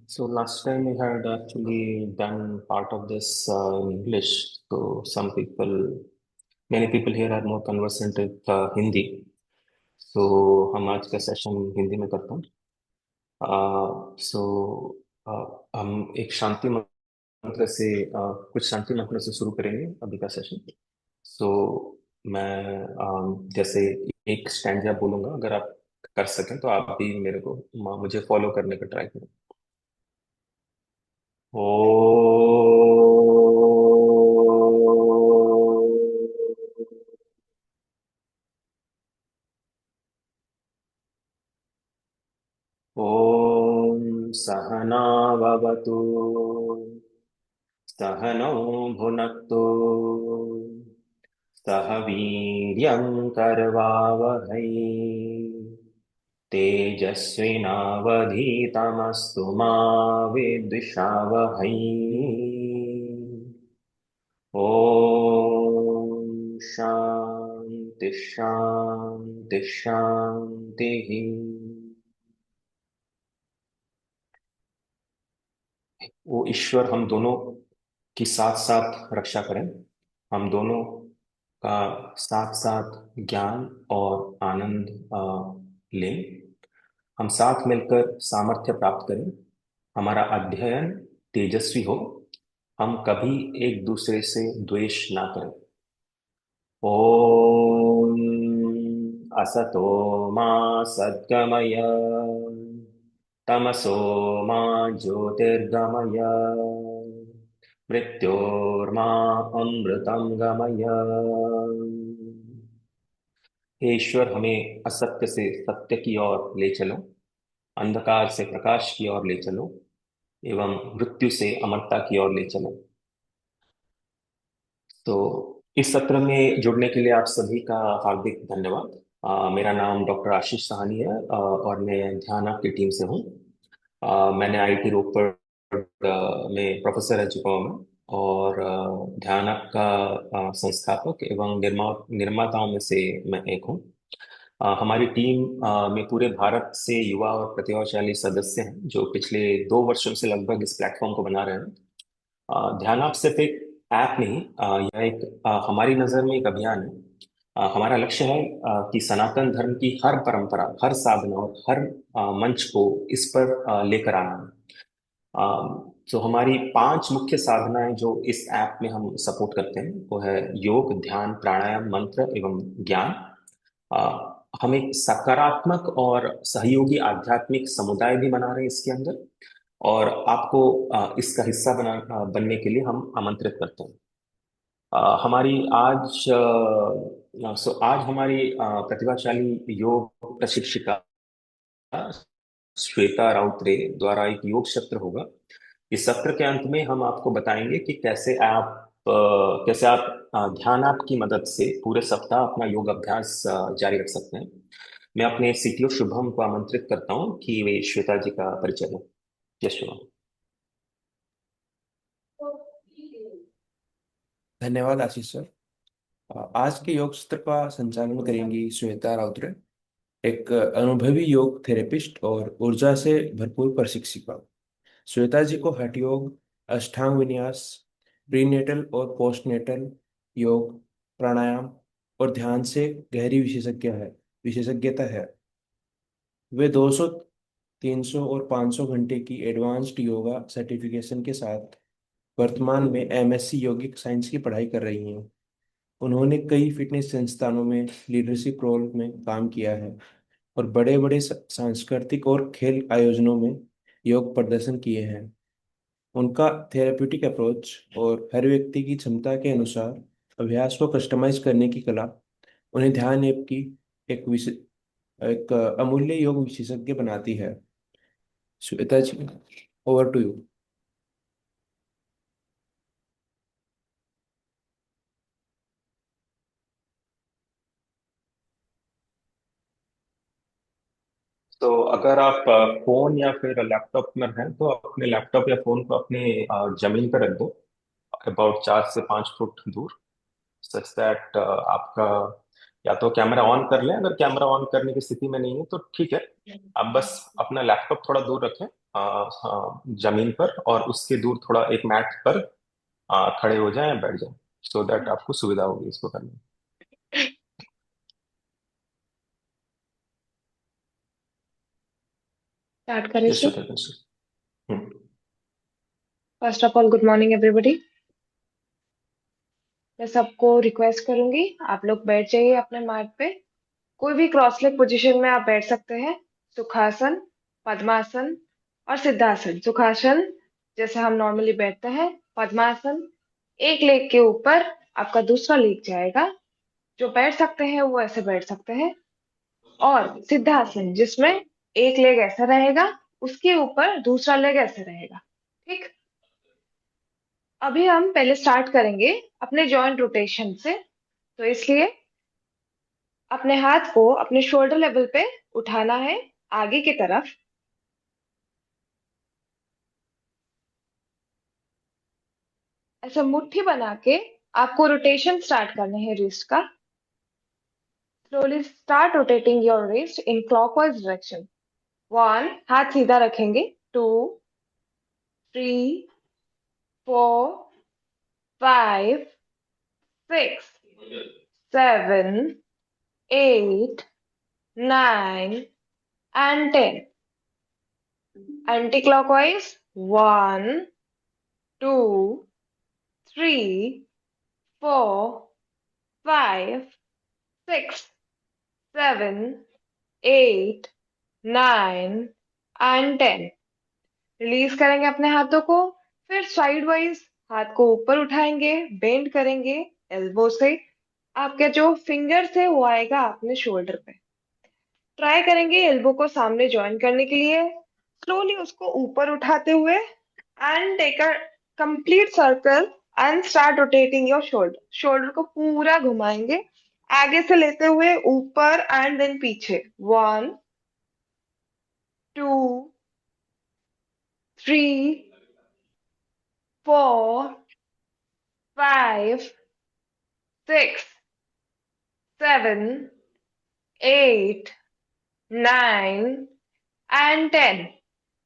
So last time we had actually done part of this in English. So many people here are more conversant with Hindi. So हम आज का session Hindi में करते हैं. सो हम एक शांति मंत्र से कुछ शांति मंत्र से शुरू करेंगे अभी का सेशन. सो मैं जैसे एक स्टैंजा बोलूंगा, अगर आप कर सकें तो आप भी मुझे फॉलो करने का ट्राई करें. ओ ॐ सहनाववतु सहनौ भुनक्तु सह वीर्यं करवावहै तेजस्विनावधीतमस्तु मा विद्विषावहै. ॐ शान्ति शान्ति शान्तिः. वो ईश्वर हम दोनों की साथ साथ रक्षा करें. हम दोनों का साथ साथ ज्ञान और आनंद लें. हम साथ मिलकर सामर्थ्य प्राप्त करें. हमारा अध्ययन तेजस्वी हो. हम कभी एक दूसरे से द्वेष ना करें. ओम असतो मा सद्गमय तमसो मा ज्योतिर्गमय मृत्योर्मा अमृतं गमय. हे ईश्वर, हमें असत्य से सत्य की ओर ले चलो, अंधकार से प्रकाश की ओर ले चलो एवं मृत्यु से अमरता की ओर ले चलो. तो इस सत्र में जुड़ने के लिए आप सभी का हार्दिक धन्यवाद. मेरा नाम डॉक्टर आशीष साहनी है और मैं ध्यान की टीम से हूँ. मैंने आईआईटी रोपड़ में प्रोफेसर रह चुका हूँ मैं. और ध्यान का संस्थापक एवं निर्माताओं में से मैं एक हूँ. हमारी टीम में पूरे भारत से युवा और प्रतिभाशाली सदस्य हैं जो पिछले 2 वर्षों से लगभग इस प्लेटफॉर्म को बना रहे हैं. ध्यान आप सिर्फ एक ऐप नहीं, यह एक हमारी नजर में एक अभियान है. हमारा लक्ष्य है कि सनातन धर्म की हर परंपरा, हर साधना और हर मंच को इस पर लेकर आना. तो हमारी 5 मुख्य साधनाएं जो इस ऐप में हम सपोर्ट करते हैं वो है योग, ध्यान, प्राणायाम, मंत्र एवं ज्ञान. हम एक सकारात्मक और सहयोगी आध्यात्मिक समुदाय भी बना रहे हैं इसके अंदर. और आपको इसका हिस्सा बनने के लिए हम आमंत्रित करते हैं. हमारी आज आज हमारी प्रतिभाशाली योग प्रशिक्षिका श्वेता राउतरे द्वारा एक योग सत्र होगा. इस सत्र के अंत में हम आपको बताएंगे कि कैसे आप ध्यान ऐप की मदद से पूरे सप्ताह अपना योग अभ्यास जारी रख सकते हैं. मैं अपने सीटीओ शुभम को आमंत्रित करता हूं कि वे श्वेता जी का परिचय दें. जय शुभम. धन्यवाद आशीष सर। आज के योग सत्र का संचालन करेंगी श्वेता राउतरे, एक अनुभवी योग थेरेपिस्ट और ऊर्जा से भरपूर प्रशिक्षिका। श्वेता जी को हठ योग, अष्टांग विन्यास, प्रीनेटल और पोस्टनेटल योग, प्राणायाम और ध्यान से गहरी विशेषज्ञता है। वे 200, 300 और 500 घंटे की एडवांस्ड योगा सर्टिफिकेशन के साथ वर्तमान में एमएससी यौगिक साइंस की पढ़ाई कर रही हैं। उन्होंने कई फिटनेस संस्थानों में लीडरशिप रोल में काम किया है और बड़े बड़े सांस्कृतिक और खेल आयोजनों में योग प्रदर्शन किए हैं। उनका थेरेप्यूटिक अप्रोच और हर व्यक्ति की क्षमता के अनुसार अभ्यास को कस्टमाइज करने की कला उन्हें ध्यान ऐप की एक अमूल्य योग विशेषज्ञ बनाती है। श्वेता जी, ओवर टू यू। तो अगर आप फोन या फिर लैपटॉप में हैं तो अपने लैपटॉप या फोन को अपने जमीन पर रख दो, अबाउट 4 से 5 फुट दूर, सच दैट आपका या तो कैमरा ऑन कर लें. अगर कैमरा ऑन करने की स्थिति में नहीं है तो ठीक है, आप बस अपना लैपटॉप थोड़ा दूर रखें. जमीन पर, और उसके दूर थोड़ा एक मैट पर खड़े हो जाएं, बैठ जाएं, सो दैट आपको सुविधा होगी इसको करने में। स्टार्ट करें yes sir. Sir, hmm. First of all good morning everybody. मैं सबको रिक्वेस्ट करूंगी आप लोग बैठ जाइए अपने मैट पे। कोई भी क्रॉस लेग पोजीशन में आप बैठ सकते हैं। सुखासन, पद्मासन और सिद्धासन। सुखासन जैसे हम नॉर्मली बैठते हैं। पद्मासन, एक लेग के ऊपर आपका दूसरा लेग जाएगा। जो बैठ सकते हैं वो ऐसे बैठ सकते हैं। और सिद्धासन जिसमें एक लेग ऐसा रहेगा, उसके ऊपर दूसरा लेग ऐसे रहेगा। ठीक। अभी हम पहले स्टार्ट करेंगे अपने जॉइंट रोटेशन से। तो इसलिए अपने हाथ को अपने शोल्डर लेवल पे उठाना है आगे की तरफ। ऐसा मुट्ठी बना के आपको रोटेशन स्टार्ट करने हैं रिस्ट का। Slowly start rotating your wrist in clockwise direction. One, हाथ सीधा रखेंगे। Two, three, four, five, six, seven, eight, nine and ten. Anti clockwise. One, two, three, four, five, six, seven, eight, nine and ten. Release करेंगे अपने हाथों को। फिर side wise हाथ को ऊपर उठाएंगे, बेंड करेंगे एल्बो से। आपके जो फिंगर्स है वो आएगा अपने शोल्डर पे। ट्राई करेंगे एल्बो को सामने ज्वाइन करने के लिए। स्लोली उसको ऊपर उठाते हुए and take a complete circle and start rotating your shoulder. Shoulder को पूरा घुमाएंगे आगे से लेते हुए ऊपर एंड देन पीछे। One, two, three, four, five, six, seven, eight, nine and ten.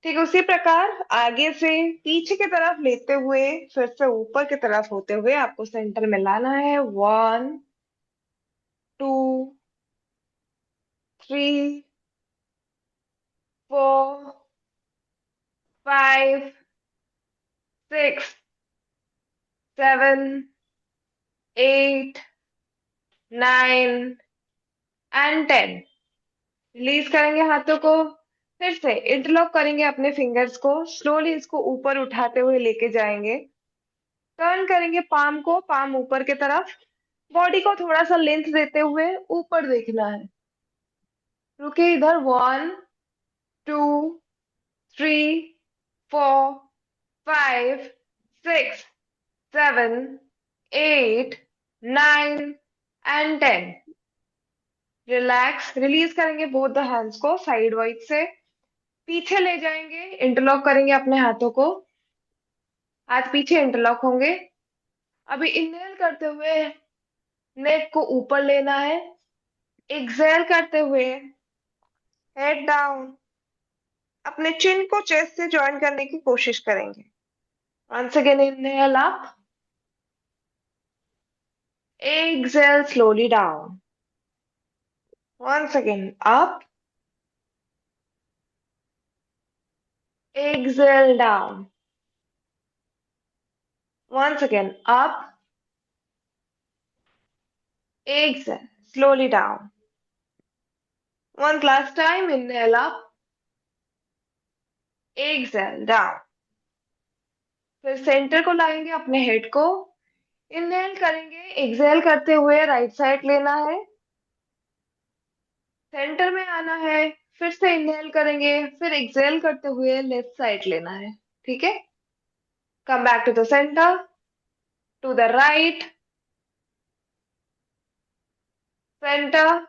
ठीक उसी प्रकार आगे से पीछे की तरफ लेते हुए फिर से ऊपर की तरफ होते हुए आपको सेंटर में लाना है। One, two, three, four, five, six, seven, eight, nine and ten. Release करेंगे हाथों को। फिर से इंटरलॉक करेंगे अपने फिंगर्स को। स्लोली इसको ऊपर उठाते हुए लेके जाएंगे। टर्न करेंगे पाम को, पाम ऊपर की तरफ। बॉडी को थोड़ा सा लेंथ देते हुए ऊपर देखना है। रुके इधर। One, two, three, four, five, six, seven, eight, nine and ten. Relax. Release करेंगे बोथ द हैंड्स को साइड वाइज से। पीछे ले जाएंगे, इंटरलॉक करेंगे अपने हाथों को। हाथ पीछे इंटरलॉक होंगे। अभी इनहेल करते हुए नेक को ऊपर लेना है। एक्सहेल करते हुए हेड डाउन। अपने चिन को चेस्ट से जॉइन करने की कोशिश करेंगे। Once again inhale up, exhale slowly down. Once again up, exhale down. Once again up, exhale slowly down. One last time, inhale up, exhale down. फिर सेंटर को लाएंगे अपने हेड को। इनहेल करेंगे, एक्सहेल करते हुए राइट साइड लेना है। सेंटर में आना है। फिर से इनहेल करेंगे, फिर एक्सहेल करते हुए लेफ्ट साइड लेना है। ठीक है। Come back to the center, to the right, center,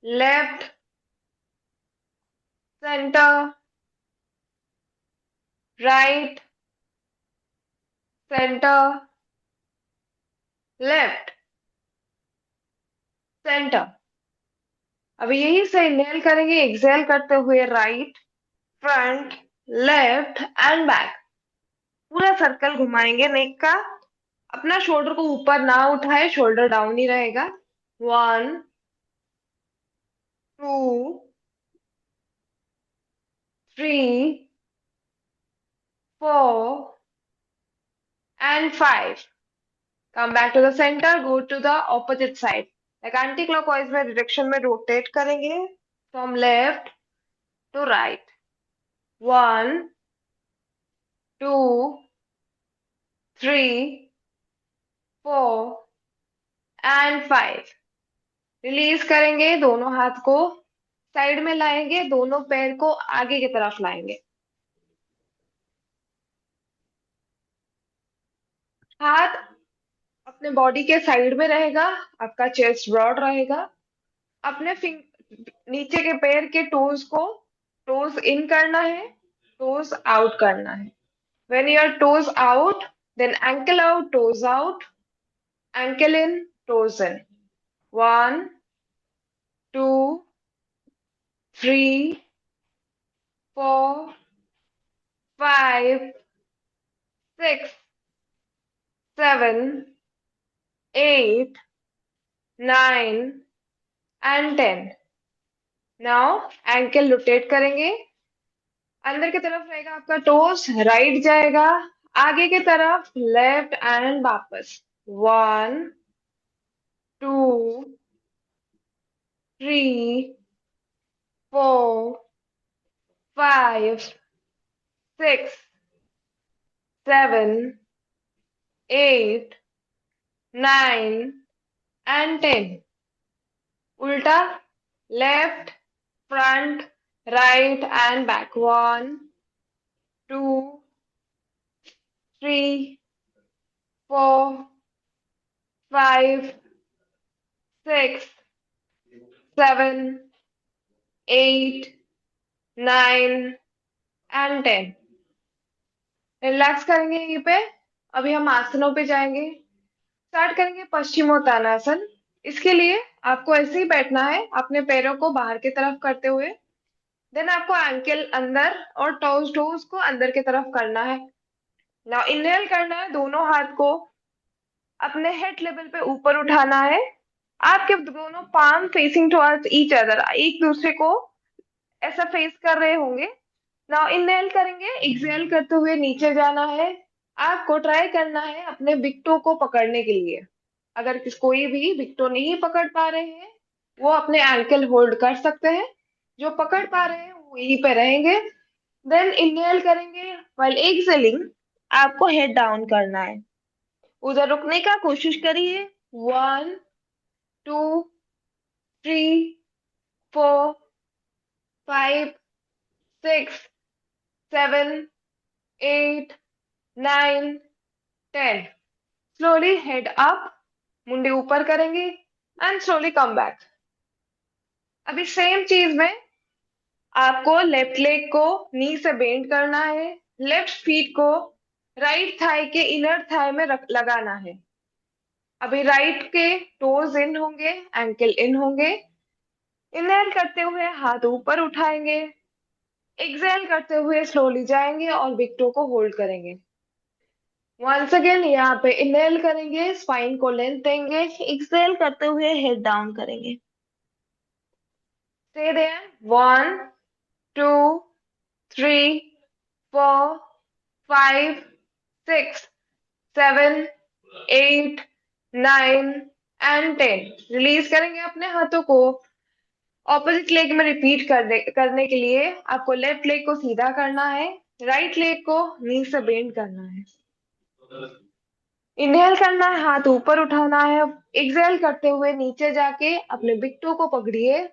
left, center, right, center, left, center. अभी यही से इनहेल करेंगे, एक्सहेल करते हुए right, front, left and back. पूरा सर्कल घुमाएंगे नेक का। अपना शोल्डर को ऊपर ना उठाए, शोल्डर डाउन ही रहेगा। 1, 2, 3, 4 and 5. Come back to the center, go to the opposite side. Like anti-clockwise में डायरेक्शन में रोटेट करेंगे from left to right. 1, 2, 3, 4 and 5. Release करेंगे, दोनों हाथ को साइड में लाएंगे, दोनों पैर को आगे की तरफ लाएंगे। हाथ अपने बॉडी के साइड में रहेगा, आपका चेस्ट ब्रॉड रहेगा। अपने नीचे के पैर के टोज को टोज इन करना है, टोज आउट करना है। When your toes out, then ankle out, toes out, ankle in, toes in. 1, 2, 3, 4, 5, 6, 7, 8, 9 and 10. Now ankle rotate करेंगे, अंदर की तरफ रहेगा आपका टोस, राइट जाएगा, आगे की तरफ लेफ्ट एंड वापस। 1, 2, 3, 4, 5, 6, 7, 8, 9 and 10. उल्टा, left, front, right and back. 1, 2, 3, 4, 5, 6, 7, 8, 9 and 10. Relax करेंगे यहीं पे। अभी हम आसनों पे जाएंगे। स्टार्ट करेंगे पश्चिमोत्तानासन। इसके लिए आपको ऐसे ही बैठना है, अपने पैरों को बाहर की तरफ करते हुए। देन आपको एंकल अंदर और टोज को अंदर की तरफ करना है। नाउ इनहेल करना है, दोनों हाथ को अपने हेड लेवल पे ऊपर उठाना है। आपके दोनों palm facing towards each other, एक दूसरे को ऐसा फेस कर रहे होंगे। नाउ इनहेल करेंगे, एक्सहेल करते हुए नीचे जाना है। आपको ट्राई करना है अपने बिग टो को पकड़ने के लिए। अगर कोई भी बिग टो नहीं पकड़ पा रहे हैं, वो अपने एंकल होल्ड कर सकते हैं। जो पकड़ पा रहे हैं वो यहीं पे रहेंगे। देन इनहेल करेंगे, व्हाइल एक्सहेलिंग आपको हेड डाउन करना है। उधर रुकने का कोशिश करिए। 1, 2, 3, 4, 5, 6, 7, 8, 9, 10. स्लोली हेड अप, मुंडी ऊपर करेंगे एंड स्लोली कम बैक। अभी सेम चीज में आपको लेफ्ट लेग को नी से बेंड करना है, लेफ्ट फीट को राइट थाई के इनर थाई में लगाना है। अभी राइट के टोज इन होंगे, एंकल इन होंगे। इनहेल करते हुए हाथ ऊपर उठाएंगे, एक्सहेल करते हुए स्लोली जाएंगे और बिग टो को होल्ड करेंगे। वंस अगेन यहाँ पे इनहेल करेंगे, स्पाइन को लेंथ देंगे, एक्सहेल करते हुए हेड डाउन करेंगे। Stay there. 1, 2, 3, 4, 5, 6, 7, 8, 9 एंड 10। रिलीज करेंगे अपने हाथों को। ऑपोजिट लेग में रिपीट करने के लिए आपको लेफ्ट लेग को सीधा करना है, राइट लेग को नी से बेंड करना है। इनहेल करना है, हाथ ऊपर उठाना है। एक्सहेल करते हुए नीचे जाके अपने बिग टो को पकड़िए।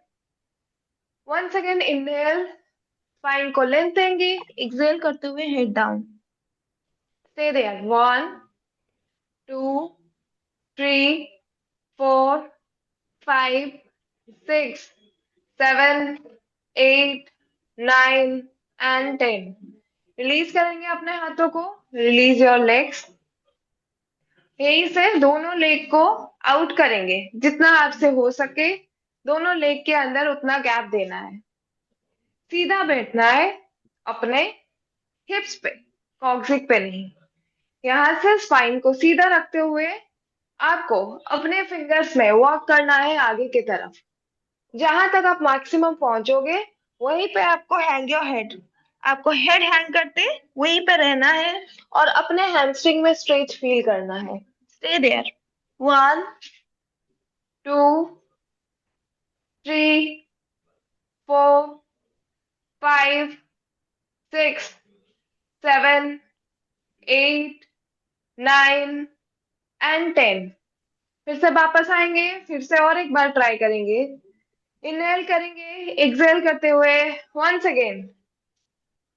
वंस अगेन इनहेल, स्पाइन को लेंथ देंगे, एक्सहेल करते हुए head down. Stay there. 1, 2, 3, 4, 5, 6, 7, 8, 9 and 10। Release करेंगे अपने हाथों को। Release your legs. यहीं से दोनों लेग को आउट करेंगे, जितना आपसे हो सके दोनों लेग के अंदर उतना गैप देना है। सीधा बैठना है, अपने हिप्स पे, कॉक्सिक पे नहीं। यहाँ से स्पाइन को सीधा रखते हुए आपको अपने फिंगर्स में वॉक करना है आगे की तरफ। जहां तक आप मैक्सिमम पहुंचोगे वहीं पे आपको हैंग योर हेड, आपको हेड हैंग करते वहीं पे रहना है और अपने हैमस्ट्रिंग में स्ट्रेच फील करना है। Stay there. 1 2 3 4 5 6 7 8 9 एंड 10। फिर से वापस आएंगे, फिर से और एक बार ट्राई करेंगे। इनहेल करेंगे, एक्सहेल करते हुए वंस अगेन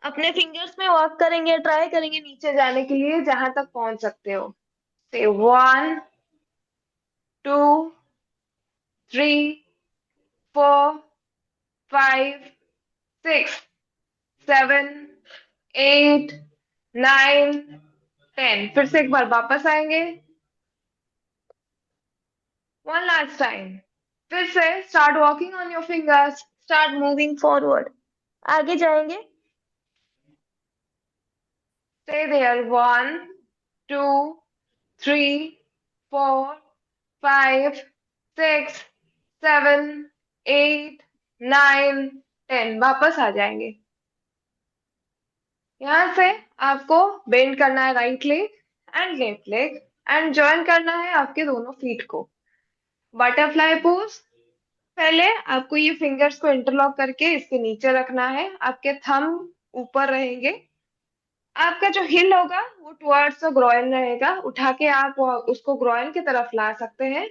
अपने फिंगर्स में वर्क करेंगे, ट्राई करेंगे नीचे जाने के लिए जहां तक पहुंच सकते हो। से 1 2 3 4 5 6 7 8 9 10। फिर से एक बार वापस आएंगे, वन लास्ट टाइम। फिर से start walking on your fingers, start moving forward, आगे जाएंगे। Stay there. 1 2 3 4 5 6 7 8 9 10। वापस आ जाएंगे। यहां से आपको बेंड करना है right leg and left leg and join करना है आपके दोनों फीट को। Butterfly pose. पहले आपको ये फिंगर्स को इंटरलॉक करके इसके नीचे रखना है, आपके थंब ऊपर रहेंगे, आपका जो हिल होगा वो टुवर्ड्स द ग्रोइन रहेगा, उठा के आप उसको ग्रोइन की तरफ ला सकते हैं।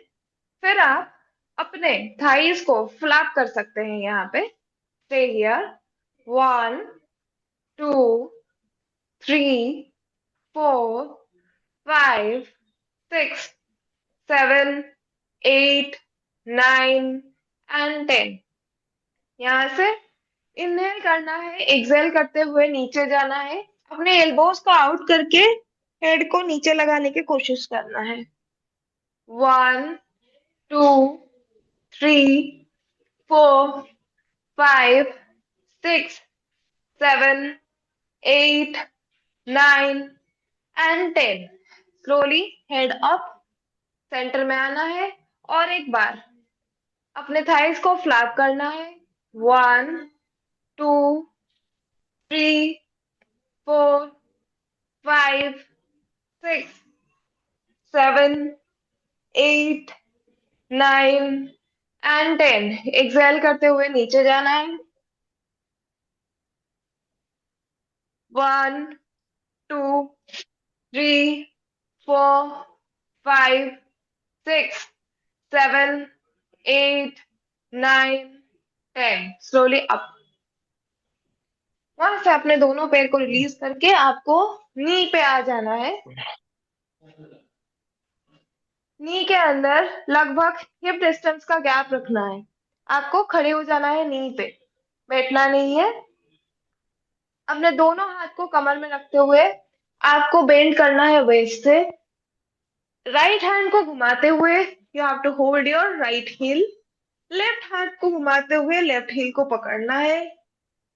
फिर आप अपने थाइस को फ्लैप कर सकते हैं यहाँ पे। Stay here. 1 2 3 4 5 6 7 8 9 एंड 10। यहाँ से इनहेल करना है, एक्सहेल करते हुए नीचे जाना है, अपने एल्बोज को आउट करके हेड को नीचे लगाने की कोशिश करना है। 1 2 3 4 5 6 7 8 9 and 10। Slowly head up, centre में आना है और एक बार अपने थाइस को फ्लैप करना है। 1 2 3 4 5 6 7 8 9 एंड 10। एक्सहेल करते हुए नीचे जाना है। 1 2 3 4 5 6 7 8 9 10। Slowly up. वहां से अपने दोनों पैर को रिलीज करके आपको नी पे आ जाना है। नी के अंदर लगभग हिप डिस्टेंस का गैप रखना है। आपको खड़े हो जाना है नी पे, बैठना नहीं है। अपने दोनों हाथ को कमर में रखते हुए आपको बेंड करना है वेस्ट से। राइट हैंड को घुमाते हुए you have to hold your right heel, left हाथ को घुमाते हुए लेफ्ट हील को पकड़ना है।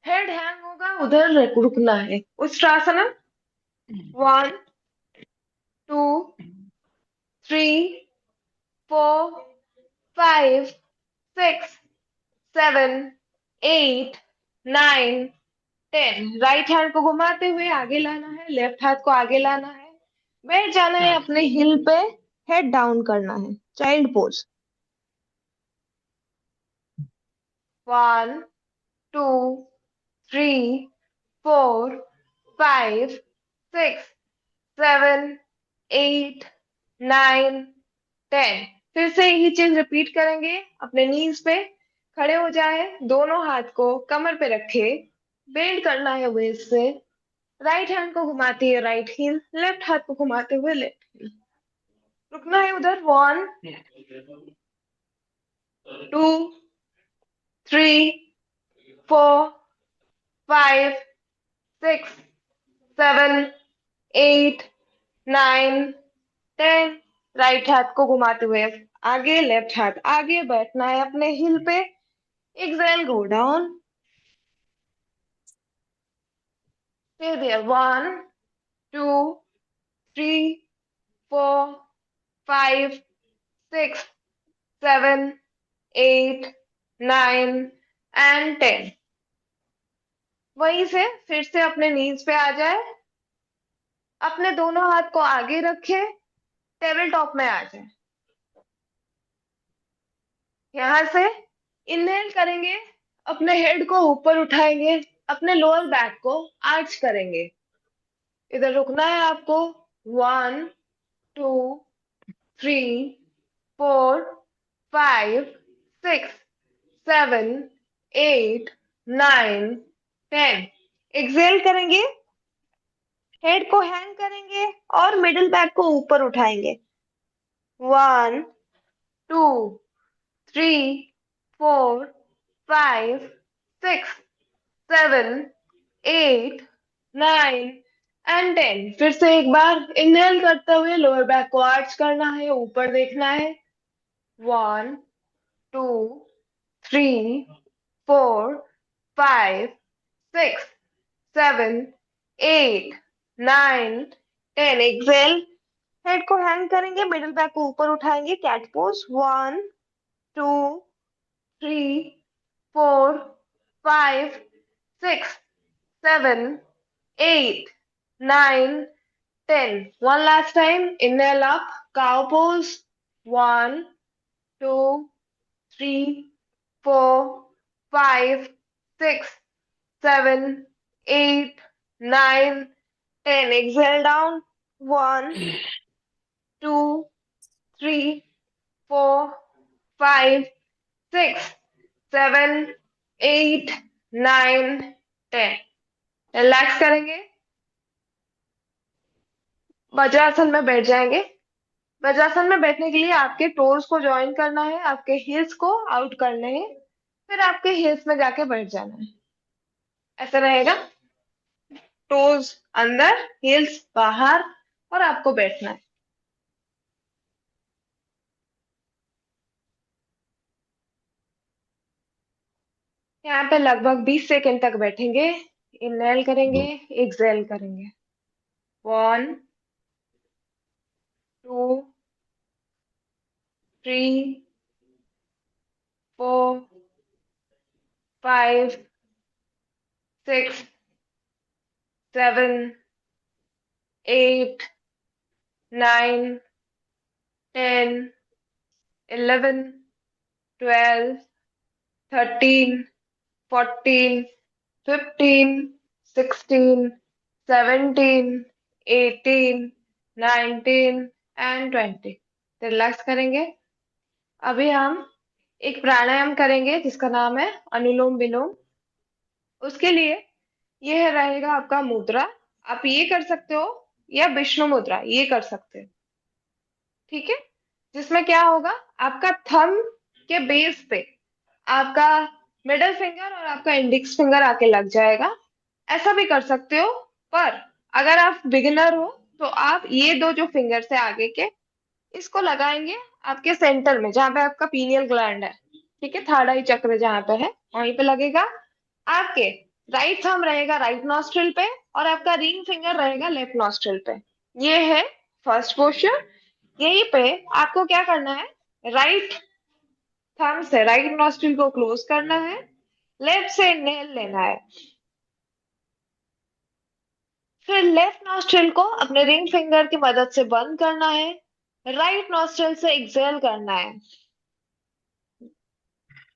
हेड हैंग होगा, उधर रुकना है। उत्तरासना। 1 2 3 4 5 6 7 8 9 10। राइट हैंड को घुमाते हुए आगे लाना है, लेफ्ट हाथ को आगे लाना है, बैठ जाना है अपने हिल पे, हेड डाउन करना है, चाइल्ड पोज। 1 2 3 4 5 6 7 8 9 10। फिर से यही चीज रिपीट करेंगे। अपने नीज पे खड़े हो जाए, दोनों हाथ को कमर पे रखे, बेंड करना है वेस्ट से। राइट हैंड को घुमाती है राइट हील, लेफ्ट हाथ को घुमाते हुए लेफ्ट हील, रुकना है उधर। 1 2 3 4 5 6 7 8 9 10। राइट हाथ को घुमाते हुए आगे, लेफ्ट हाथ आगे, बैठना है अपने हिल पे। Exhale, go down. Stay there. 1, 2, 3, 4, 5, 6, 7, 8, 9 and 10। वहीं से फिर से अपने नीज पे आ जाए, अपने दोनों हाथ को आगे रखे, टेबल टॉप में आ जाए। यहां से इनहेल करेंगे, अपने हेड को ऊपर उठाएंगे, अपने लोअर बैक को आर्च करेंगे। इधर रुकना है आपको। 1, 2, 3, 4, 5, 6, 7, 8, 9, 10। एक्सेल करेंगे, हेड को हैंग करेंगे और मिडिल बैक को ऊपर उठाएंगे। 1, 2, 3, 4, 5, 6, 7, 8, 9 एंड 10। फिर से एक बार इनहेल करते हुए लोअर बैक को आर्च करना है, ऊपर देखना है। 1, 2, 3, 4, 5, 6, 7, 8, 9, 10। एक्सेल, हेड को हैंग करेंगे, मिडिल बैक को ऊपर उठाएंगे, cat pose. 1, 2, 3, 4, 5, 6, 7, 8, 9, 10। One last time. Inhale up, cow pose. 1, 2, 3, 4, 5, 6, 7, 8, 9, 10. Exhale down. 1, 2, 3, 4, 5, 6, 7, 8, 9, 10। Relax करेंगे, वज्रासन में बैठ जाएंगे। वज्रासन में बैठने के लिए आपके टोज को ज्वाइन करना है, आपके हील्स को आउट करने हैं, फिर आपके हील्स में जाके बैठ जाना है। ऐसा रहेगा, टोज अंदर, हील्स बाहर, और आपको बैठना है। यहाँ पे लगभग 20 सेकंड तक बैठेंगे। इनहेल करेंगे, एक्सहेल करेंगे। 1, 2, 3, 4, 5, 6, 7, 8, 9, 10, 11, 12, 13, 14, 15, 16, 17, 18, 19 एंड 20। रिलैक्स करेंगे। अभी हम एक प्राणायाम करेंगे जिसका नाम है अनुलोम विलोम। उसके लिए यह रहेगा आपका मुद्रा। आप ये कर सकते हो या विष्णु मुद्रा ये कर सकते हो। ठीक है, जिसमें क्या होगा, आपका थंब के बेस पे आपका मिडल फिंगर और आपका इंडेक्स फिंगर आके लग जाएगा। ऐसा भी कर सकते हो, पर अगर आप बिगिनर हो तो आप ये दो जो फिंगर से आगे के, इसको लगाएंगे आपके सेंटर में जहां पे आपका पीनियल ग्लैंड है। ठीक है, थर्ड आई चक्र जहां पे है वहीं पे लगेगा। आपके राइट थंब रहेगा राइट नॉस्ट्रिल पे और आपका रिंग फिंगर रहेगा लेफ्ट नॉस्ट्रिल पे। ये है फर्स्ट पोस्चर। यहीं पे आपको क्या करना है, राइट थंब से राइट नॉस्ट्रिल को क्लोज करना है, लेफ्ट से इनहेल लेना है, फिर लेफ्ट नॉस्ट्रिल को अपने रिंग फिंगर की मदद से बंद करना है, राइट नॉस्ट्रिल से एक्सहेल करना है,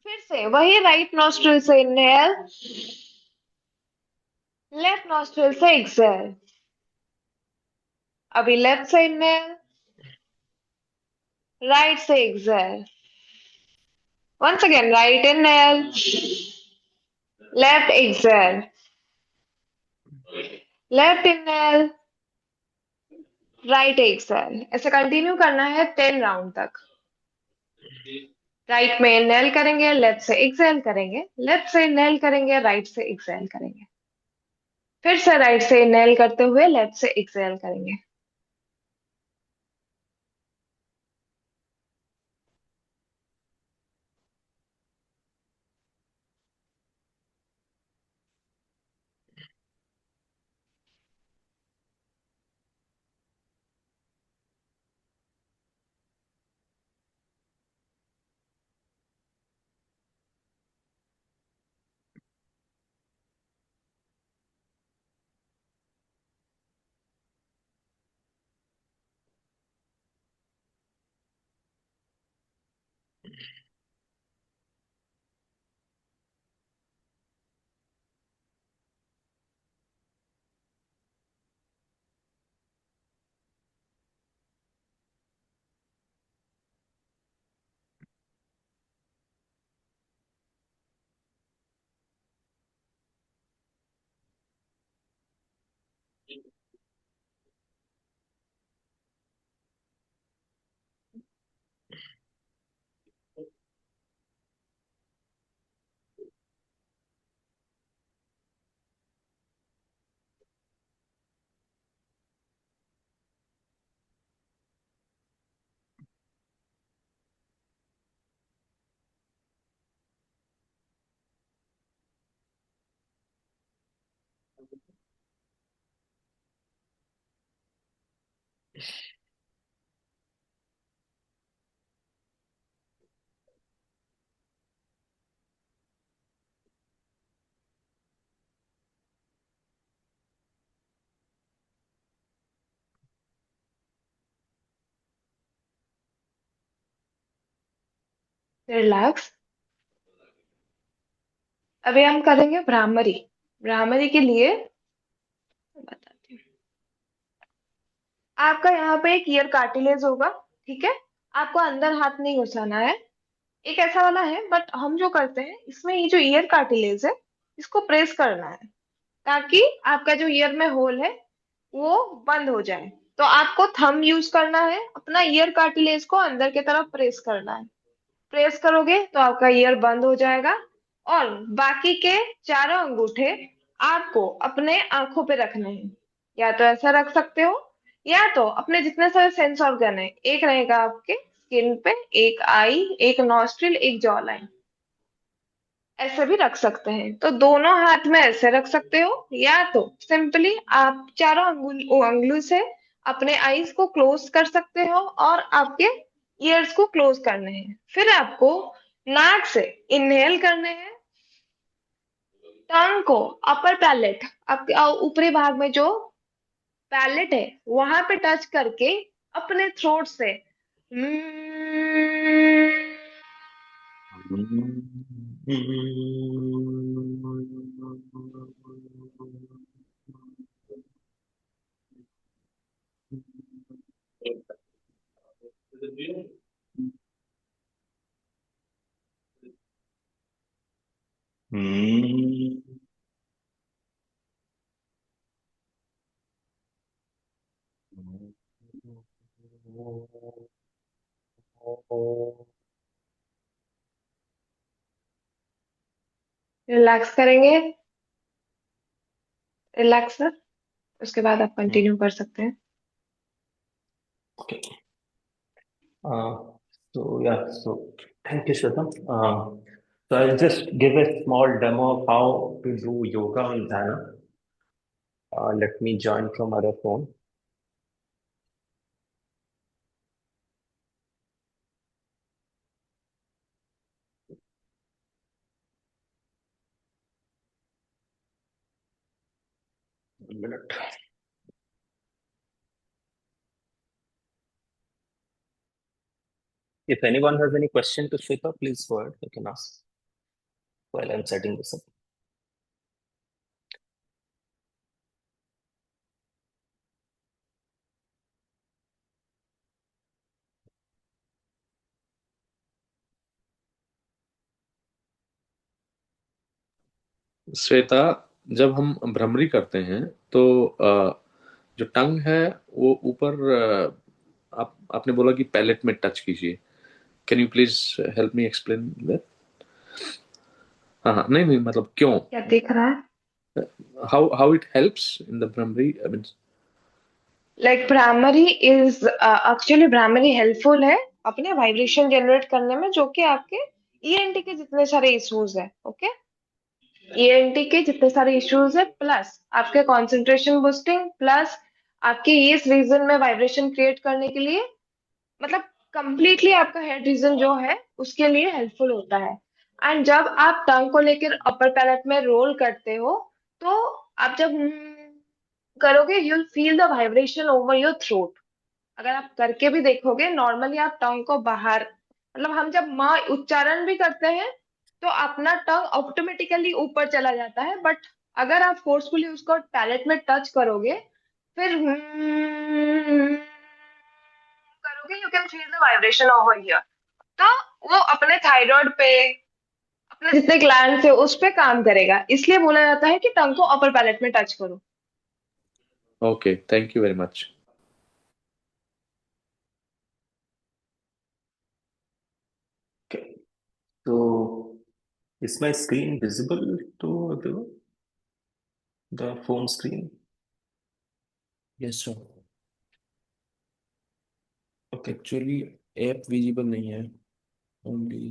फिर से वही राइट नॉस्ट्रिल से इनहेल, लेफ्ट नॉस्ट्रिल से एक्सहेल। अभी लेफ्ट से इनहेल, राइट से exhale. Once again right inhale, left exhale, left inhale, right exhale. ऐसे कंटिन्यू करना है 10 राउंड तक। राइट में इनहेल करेंगे, लेफ्ट से एक्सहेल करेंगे, लेफ्ट से इनहेल करेंगे, राइट से एक्सहेल करेंगे, फिर से राइट से इनहेल करते हुए लेफ्ट से एक्सहेल करेंगे। रिलैक्स। अभी हम करेंगे भ्रामरी। भ्रामरी के लिए बताती हूँ। आपका यहाँ पे एक ईयर कार्टिलेज होगा, ठीक है। आपको अंदर हाथ नहीं घुसाना है। एक ऐसा वाला है, बट हम जो करते हैं इसमें ये जो ईयर कार्टिलेज है, इसको प्रेस करना है ताकि आपका जो ईयर में होल है वो बंद हो जाए। तो आपको थंब यूज करना है, अपना ईयर कार्टिलेज को अंदर की तरफ प्रेस करना है। प्रेस करोगे तो आपका ईयर बंद हो जाएगा। और बाकी के चारों अंगूठे आपको अपने आंखों पे रखने हैं। या तो ऐसा रख सकते हो, या तो अपने जितने सारे सेंस ऑर्गन है, एक रहेगा आपके स्किन पे, एक आई, एक नॉस्ट्रिल, एक जॉ लाइन, ऐसे भी रख सकते हैं। तो दोनों हाथ में ऐसे रख सकते हो, या तो सिंपली आप चारों अंगुली से अपने आईज को क्लोज कर सकते हो और आपके ईयर्स को क्लोज करने हैं। फिर आपको नाक से इनहेल करने हैं। टंग को अपर पैलेट, आपके ऊपरी भाग में जो पैलेट है वहां पे टच करके अपने थ्रोट से रिलैक्स करेंगे। Relax sir. उसके बाद आप कंटिन्यू कर सकते हैं। Okay. So thank you, Shweta. So I'll just give a small demo of how to do yoga on Dhyana. Let me join from other phone. One minute. If anyone has any question to Shweta, please go ahead. You can ask while I'm setting this up. Shweta, जब हम भ्रमरी करते हैं तो जो टंग है वो ऊपर, आपने बोला कि पैलेट में टच कीजिए। Can you please help me explain that? हाँ हाँ, नहीं नहीं, मतलब क्यों, क्या दिख रहा है? How it helps in the Bhramari, I mean. Like bhramari is actually bhramari helpful है अपने वाइब्रेशन जनरेट करने में, जो कि आपके ईएनटी के जितने सारे इश्यूज है, ओके। ईएनटी के जितने सारे इश्यूज है, प्लस आपके कंसंट्रेशन बूस्टिंग, प्लस आपके इस रीजन में वाइब्रेशन क्रिएट करने के लिए, मतलब कंप्लीटली आपका हेड रीजन जो है उसके लिए हेल्पफुल होता है। एंड जब आप टंग को लेकर अपर पैलेट में रोल करते हो, तो आप जब करोगे you will feel the vibration over your throat. अगर आप करके भी देखोगे, नॉर्मली आप टंग को बाहर, मतलब हम जब माँ उच्चारण भी करते हैं तो अपना टंग ऑटोमेटिकली ऊपर चला जाता है, बट अगर आप फोर्सफुली उसको पैलेट में टच करोगे, फिर करोगे, you can feel the vibration over here. तो वो अपने थायराइड पे, अपने जितने ग्लैंड है उस पे काम करेगा, इसलिए बोला जाता है कि टंग को अपर पैलेट में टच करो। Okay, thank you very much. Okay. So is my screen visible to everyone? The phone screen? Yes sir, Okay. Actually app visible नहीं है, ओनली।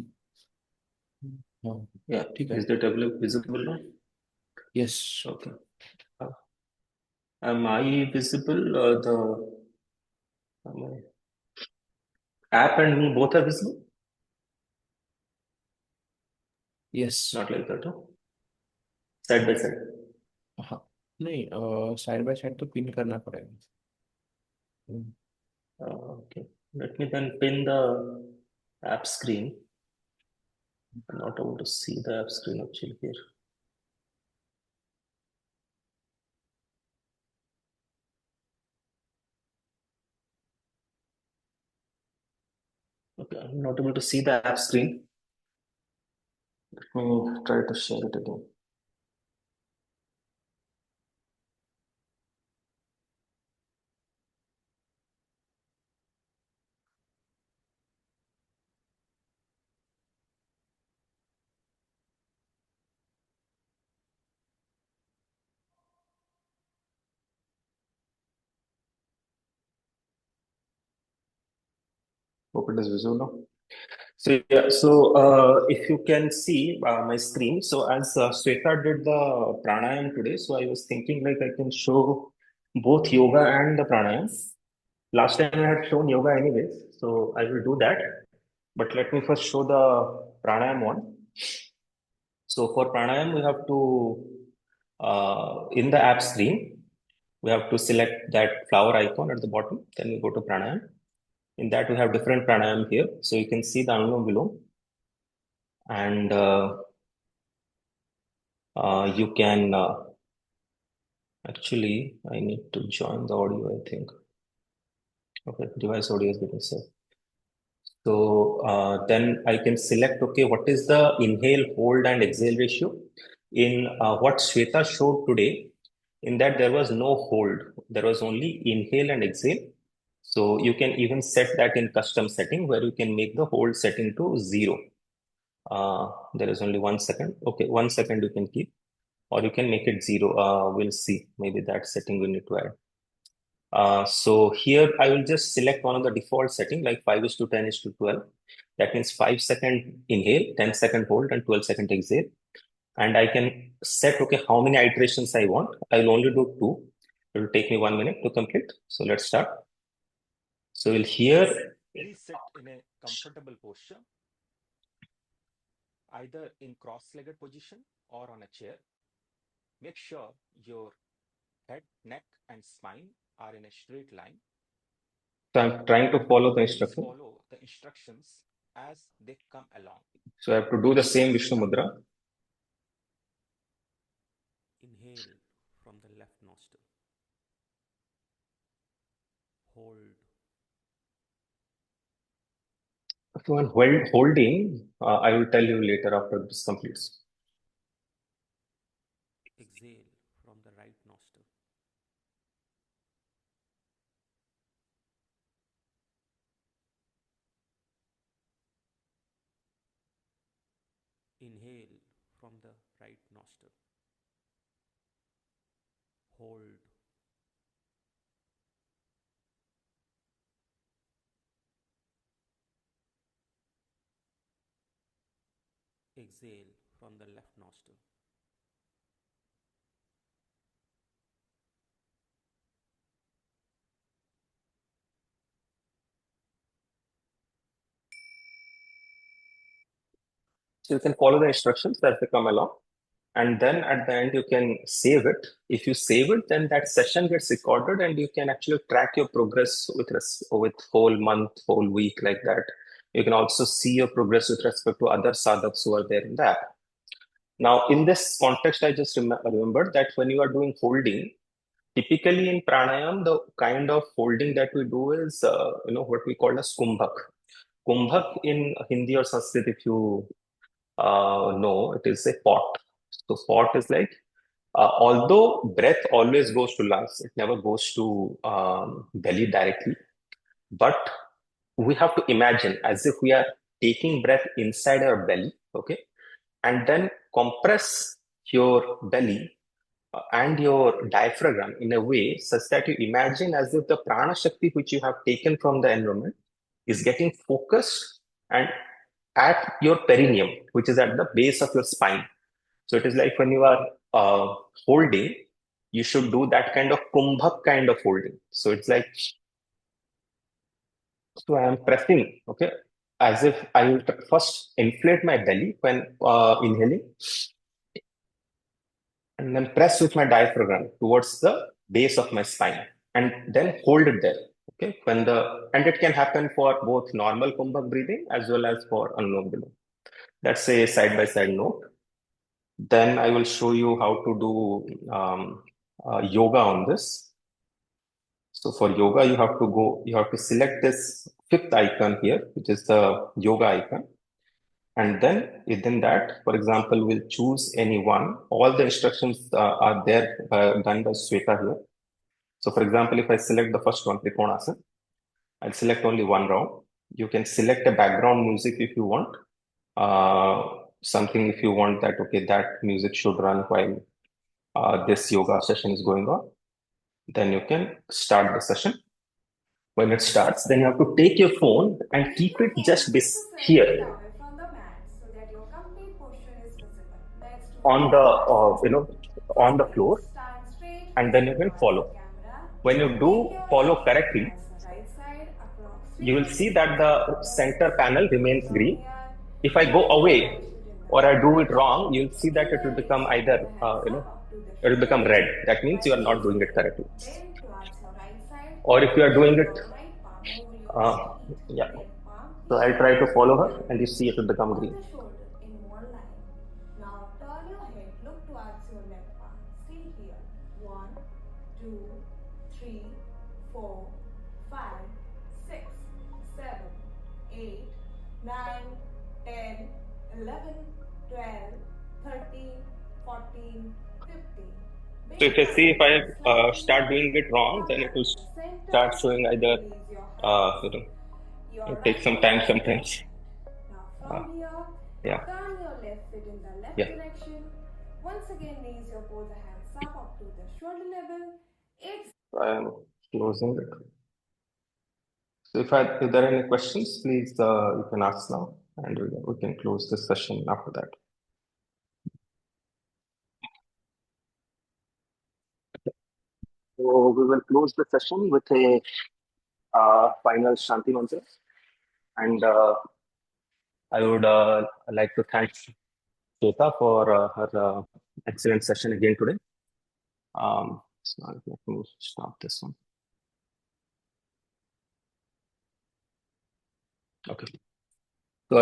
हाँ, Yeah. ठीक है। Is that visible now? Yes, Okay. Uh, am I visible? My app and me both are visible? Yes. Not like that, huh? Side by side. हाँ, नहीं, side by side तो pin करना पड़ेगा। Okay. Let me then pin the app screen. I'm not able to see the app screen actually here. Okay, I'm not able to see the app screen. Let me try to share it again. Hope it is visible now. So yeah, if you can see my screen, so as Sweta did the pranayam today, so I was thinking like I can show both yoga and the pranayam. Last time I had shown yoga anyways, so I will do that. But let me first show the pranayam one. So for pranayam, we have to in the app screen, we have to select that flower icon at the bottom. Then we go to pranayam. In that, we have different pranayam here. So you can see the Anulom Vilom, and you can actually, I need to join the audio, I think. Okay, device audio is getting set. So then I can select, okay, what is the inhale, hold, and exhale ratio? In what Shweta showed today, in that there was no hold, there was only inhale and exhale. So you can even set that in custom setting where you can make the hold setting to 0. There is only 1 second. Okay, 1 second you can keep, or you can make it 0. We'll see. Maybe that setting we need to add. So here I will just select one of the default setting like 5 is to 10 is to 12. That means 5 second inhale, 10 second hold, and 12 second exhale. And I can set, okay, how many iterations I want. I will only do 2. It will take me 1 minute to complete. So let's start. So we'll here. Please sit in a comfortable posture, either in cross-legged position or on a chair. Make sure your head, neck, and spine are in a straight line. So I'm trying to follow the Please instruction. follow the instructions as they come along. So I have to do the same Vishnu Mudra. Inhale from the left nostril. Hold. So when holding, I will tell you later after this completes. Exhale from the right nostril. Inhale from the right nostril. Hold. Exhale from the left nostril. So you can follow the instructions as they come along. And then at the end, you can save it. If you save it, then that session gets recorded and you can actually track your progress with whole month, whole week like that. You can also see your progress with respect to other sadhaks who are there in the app. Now, in this context, I just remembered that when you are doing holding, typically in pranayam, the kind of holding that we do is, what we call as kumbhak. Kumbhak in Hindi or Sanskrit, if you know, it is a pot. So pot is like Although breath always goes to lungs, it never goes to belly directly. But we have to imagine as if we are taking breath inside our belly, okay, and then compress your belly and your diaphragm in a way such that you imagine as if the prana shakti which you have taken from the environment is getting focused and at your perineum, which is at the base of your spine. So it is like when you are holding, you should do that kind of kumbhak kind of holding. So it's like, so I am pressing, okay, as if I will first inflate my belly when inhaling, and then press with my diaphragm towards the base of my spine, and then hold it there. Okay, and it can happen for both normal kumbhak breathing as well as for Anulom Vilom. That's a side by side note. Then I will show you how to do yoga on this. So for yoga, you have to select this fifth icon here, which is the yoga icon. And then within that, for example, we'll choose any one. All the instructions are there done by Sweta here. So for example, if I select the first one, Trikonasana, I'll select only one round. You can select a background music if you want. Something if you want that, okay, that music should run while this yoga session is going on. Then you can start the session. When it starts, then you have to take your phone and keep it just here from the mat so that your complete posture is visible. Next, do on the on the first floor, stand straight, and then you can follow. camera. When you Take do your follow right correctly, side across you will see that the center panel remains green. If I go away or I do it wrong, you'll see that it will become either it will become red. That means you are not doing it correctly. Bend towards your right side. Or if you are doing it, Right palm over your uh, yeah. left palm. So I'll try to follow her, and you see it will become green. The shoulder in one line. Now turn your head, look towards your left palm. Stay here. 1, 2, 3, 4, 5, 6, 7, 8, 9, 10, 11, 12, 13, 14, 15. So if I see if I start doing it wrong, then it will start showing either it takes some time sometimes. Now from here, Yeah. turn your left foot in the left Yeah. direction. Once again, raise your both hands up to the shoulder level. I am closing it. So if there are any questions, please you can ask now, and we can close this session after that. So we will close the session with a final Shanti mantra, and I would like to thank Shweta for her excellent session again today. So let me stop this one. Okay. So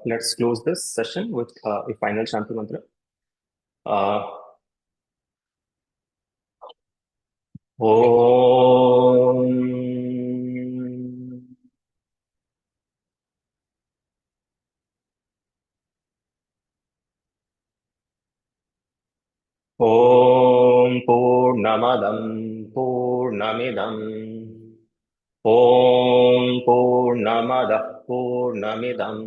let's close this session with a final Shanti mantra. Om Om Purnamadam Purnamidam Om Purnamadah Purnamidam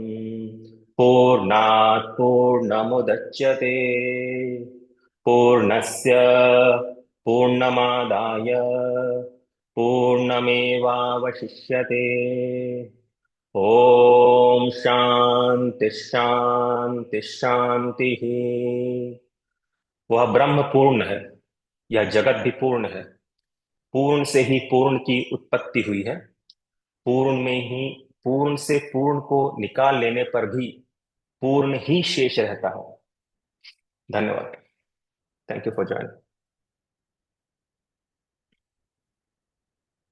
Purnat Purnamudachyate Purnasya Purnamadaya Purnamevavashishyate Om Shanti Shanti Shanti। वह ब्रह्म पूर्ण है, यह जगत भी पूर्ण है। पूर्ण से ही पूर्ण की उत्पत्ति हुई है। पूर्ण में ही पूर्ण से पूर्ण को निकाल लेने पर भी पूर्ण ही शेष रहता है। धन्यवाद। Thank you for joining.